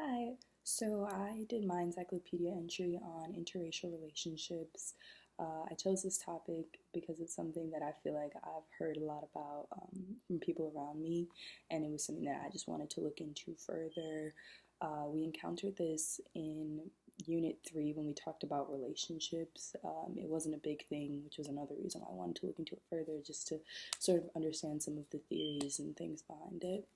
Hi. So I did my encyclopedia entry on interracial relationships. I chose this topic because it's something that I feel like I've heard a lot about from people around me, and it was something that I just wanted to look into further. We encountered this in Unit 3 when we talked about relationships. It wasn't a big thing, which was another reason why I wanted to look into it further, just to sort of understand some of the theories and things behind it.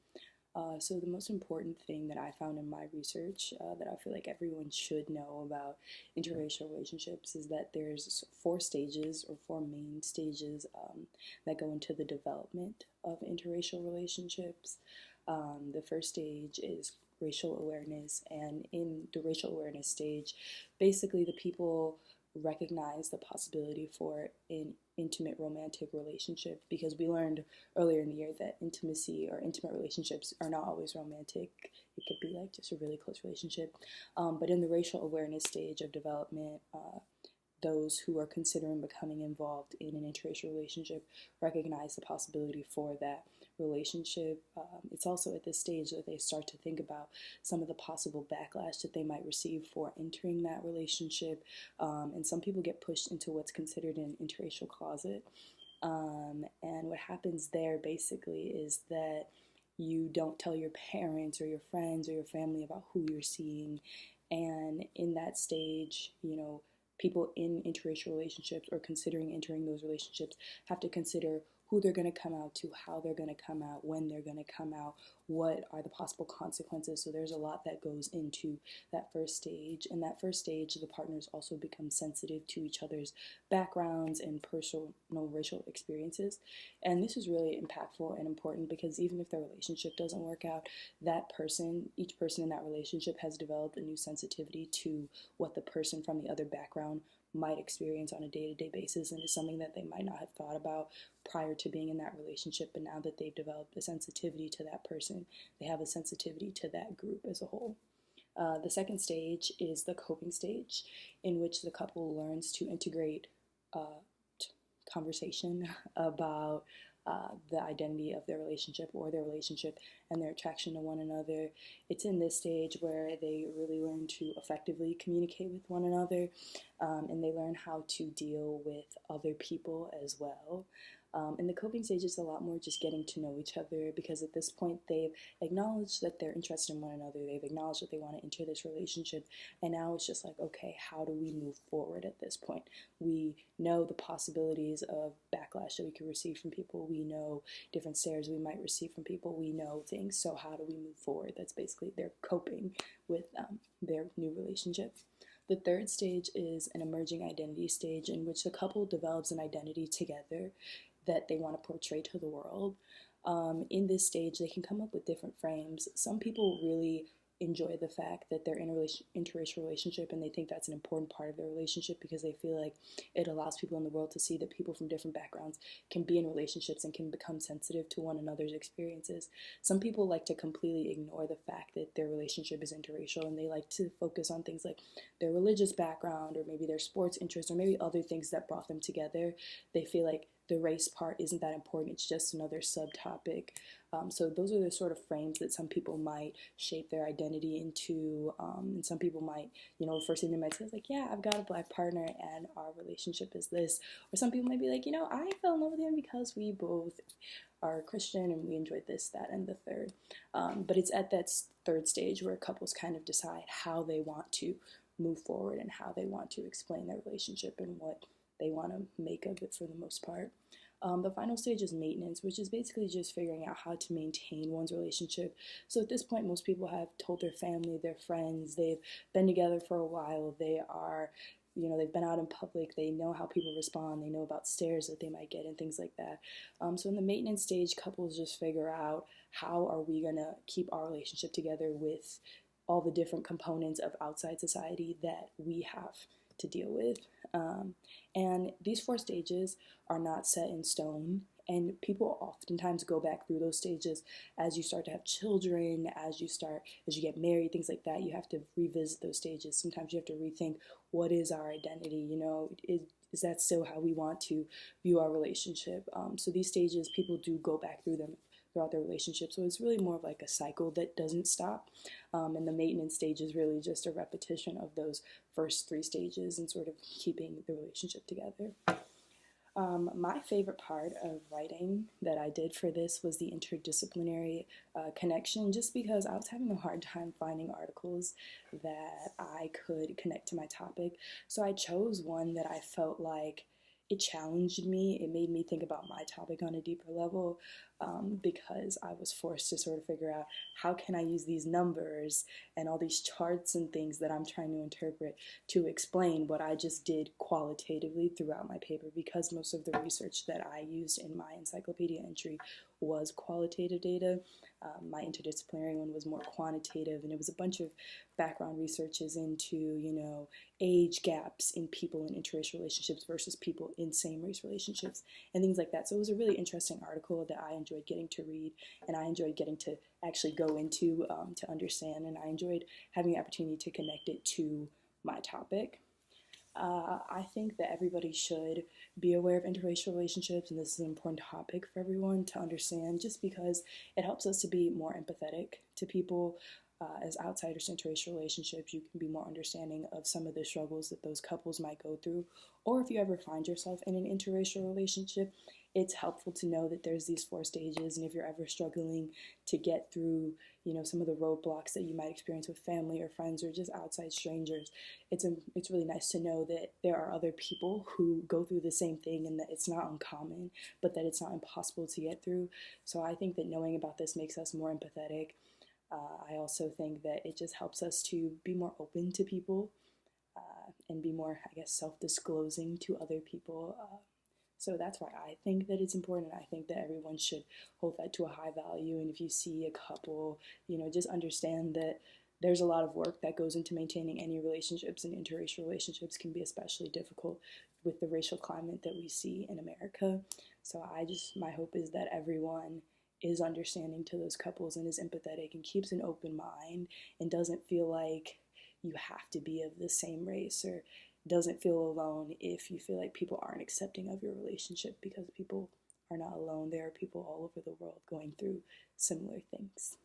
So the most important thing that I found in my research that I feel like everyone should know about interracial relationships is that there's four stages or four main stages that go into the development of interracial relationships. The first stage is racial awareness, and in the racial awareness stage, basically the people recognize the possibility for an intimate romantic relationship, because we learned earlier in the year that intimacy or intimate relationships are not always romantic. It could be like just a really close relationship. But in the racial awareness stage of development, those who are considering becoming involved in an interracial relationship recognize the possibility for that relationship. It's also at this stage that they start to think about some of the possible backlash that they might receive for entering that relationship. And some people get pushed into what's considered an interracial closet. And what happens there basically is that you don't tell your parents or your friends or your family about who you're seeing. And in that stage, people in interracial relationships or considering entering those relationships have to consider who they're going to come out to, how they're going to come out, when they're going to come out, what are the possible consequences. So there's a lot that goes into that first stage. And that first stage, the partners also become sensitive to each other's backgrounds and personal racial experiences. And this is really impactful and important because even if their relationship doesn't work out, each person in that relationship has developed a new sensitivity to what the person from the other background might experience on a day-to-day basis, and is something that they might not have thought about prior to being in that relationship. But now that they've developed a sensitivity to that person, they have a sensitivity to that group as a whole. The second stage is the coping stage, in which the couple learns to integrate uh, conversation about the identity of their relationship or their relationship and their attraction to one another. It's in this stage where they really learn to effectively communicate with one another, and they learn how to deal with other people as well. In the coping stage, it's a lot more just getting to know each other, because at this point they've acknowledged that they're interested in one another, they've acknowledged that they want to enter this relationship, and now it's just like, okay, how do we move forward at this point? We know the possibilities of backlash that we could receive from people, we know different stares we might receive from people, we know things, so how do we move forward? That's basically their coping with their new relationship. The third stage is an emerging identity stage, in which the couple develops an identity together that they want to portray to the world. In this stage, they can come up with different frames. Some people really enjoy the fact that they're in a interracial relationship, and they think that's an important part of their relationship because they feel like it allows people in the world to see that people from different backgrounds can be in relationships and can become sensitive to one another's experiences. Some people like to completely ignore the fact that their relationship is interracial, and they like to focus on things like their religious background or maybe their sports interests or maybe other things that brought them together. They feel like the race part isn't that important, it's just another subtopic. So those are the sort of frames that some people might shape their identity into, and some people might, the first thing they might say is like, yeah, I've got a black partner and our relationship is this. Or some people might be like, I fell in love with him because we both are Christian and we enjoyed this, that, and the third. But it's at that third stage where couples kind of decide how they want to move forward and how they want to explain their relationship and what they want to make of it for the most part. The final stage is maintenance, which is basically just figuring out how to maintain one's relationship. So at this point, most people have told their family, their friends, they've been together for a while, they've been out in public, they know how people respond, they know about stares that they might get and things like that. So in the maintenance stage, couples just figure out how are we going to keep our relationship together with all the different components of outside society that we have to deal with. And these four stages are not set in stone, and people oftentimes go back through those stages as you start to have children, as you get married, things like that. You have to revisit those stages. Sometimes you have to rethink, what is our identity? Is that still how we want to view our relationship? So these stages, people do go back through them throughout their relationship. So it's really more of like a cycle that doesn't stop. And the maintenance stage is really just a repetition of those first three stages and sort of keeping the relationship together. My favorite part of writing that I did for this was the interdisciplinary connection, just because I was having a hard time finding articles that I could connect to my topic. So I chose one that I felt like it challenged me. It made me think about my topic on a deeper level, because I was forced to sort of figure out how can I use these numbers and all these charts and things that I'm trying to interpret to explain what I just did qualitatively throughout my paper, because most of the research that I used in my encyclopedia entry was qualitative data. My interdisciplinary one was more quantitative, and it was a bunch of background researches into, age gaps in people in interracial relationships versus people in same race relationships and things like that. So it was a really interesting article that I enjoyed getting to read, and I enjoyed getting to actually go into to understand, and I enjoyed having the opportunity to connect it to my topic. I think that everybody should be aware of interracial relationships, and this is an important topic for everyone to understand, just because it helps us to be more empathetic to people. As outsiders to interracial relationships, you can be more understanding of some of the struggles that those couples might go through. Or if you ever find yourself in an interracial relationship, it's helpful to know that there's these four stages, and if you're ever struggling to get through, some of the roadblocks that you might experience with family or friends or just outside strangers, it's really nice to know that there are other people who go through the same thing, and that it's not uncommon, but that it's not impossible to get through. So I think that knowing about this makes us more empathetic. I also think that it just helps us to be more open to people, and be more, I guess, self-disclosing to other people. So that's why I think that it's important. I think that everyone should hold that to a high value. And if you see a couple, just understand that there's a lot of work that goes into maintaining any relationships, and interracial relationships can be especially difficult with the racial climate that we see in America. So my hope is that everyone is understanding to those couples and is empathetic and keeps an open mind and doesn't feel like you have to be of the same race, or doesn't feel alone if you feel like people aren't accepting of your relationship, because people are not alone. There are people all over the world going through similar things.